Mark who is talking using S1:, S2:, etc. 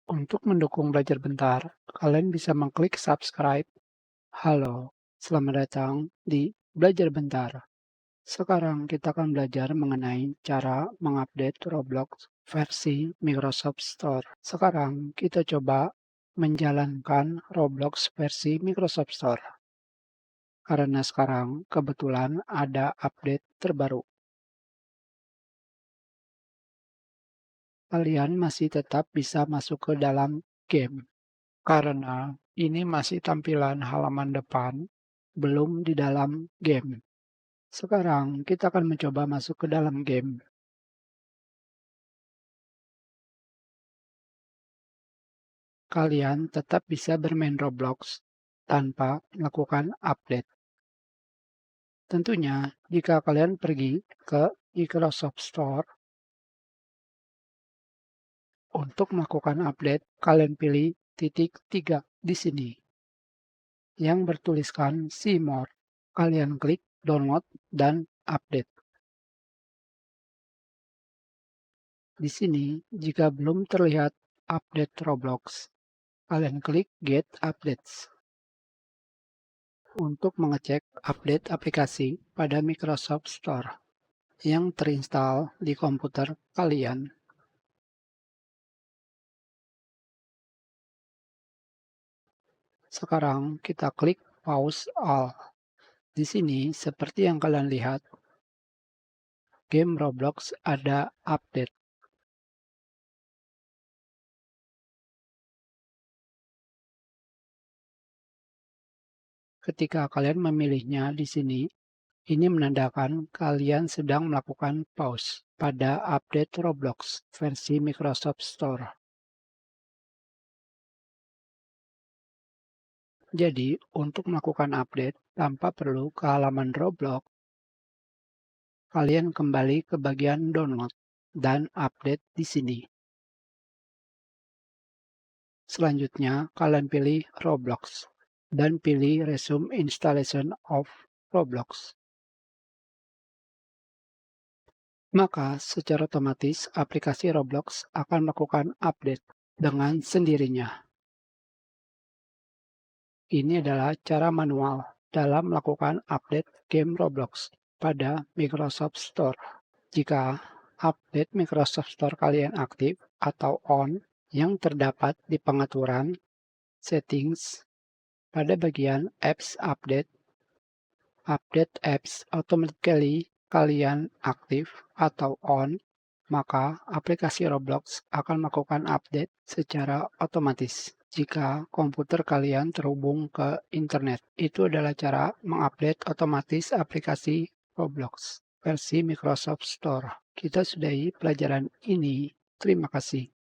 S1: Untuk mendukung belajar bentar, kalian bisa mengklik subscribe. Halo, selamat datang di Belajar Bentar. Sekarang kita akan belajar mengenai cara mengupdate Roblox versi Microsoft Store. Sekarang kita coba menjalankan Roblox versi Microsoft Store. Karena sekarang kebetulan ada update terbaru. Kalian masih tetap bisa masuk ke dalam game. Karena ini masih tampilan halaman depan, belum di dalam game. Sekarang kita akan mencoba masuk ke dalam game. Kalian tetap bisa bermain Roblox tanpa melakukan update. Tentunya, jika kalian pergi ke Microsoft Store, untuk melakukan update, kalian pilih titik 3 di sini yang bertuliskan See More. Kalian klik download dan update. Di sini, jika belum terlihat update Roblox, kalian klik Get Updates untuk mengecek update aplikasi pada Microsoft Store yang terinstall di komputer kalian. Sekarang kita klik Pause All. Di sini, seperti yang kalian lihat, game Roblox ada update. Ketika kalian memilihnya di sini, ini menandakan kalian sedang melakukan pause pada update Roblox versi Microsoft Store. Jadi, untuk melakukan update tanpa perlu ke halaman Roblox, kalian kembali ke bagian download dan update di sini. Selanjutnya, kalian pilih Roblox dan pilih Resume Installation of Roblox. Maka secara otomatis aplikasi Roblox akan melakukan update dengan sendirinya. Ini adalah cara manual dalam melakukan update game Roblox pada Microsoft Store. Jika update Microsoft Store kalian aktif atau on, yang terdapat di pengaturan settings pada bagian apps update, update apps automatically kalian aktif atau on, maka aplikasi Roblox akan melakukan update secara otomatis jika komputer kalian terhubung ke internet. Itu adalah cara mengupdate otomatis aplikasi Roblox versi Microsoft Store. Kita sudahi pelajaran ini. Terima kasih.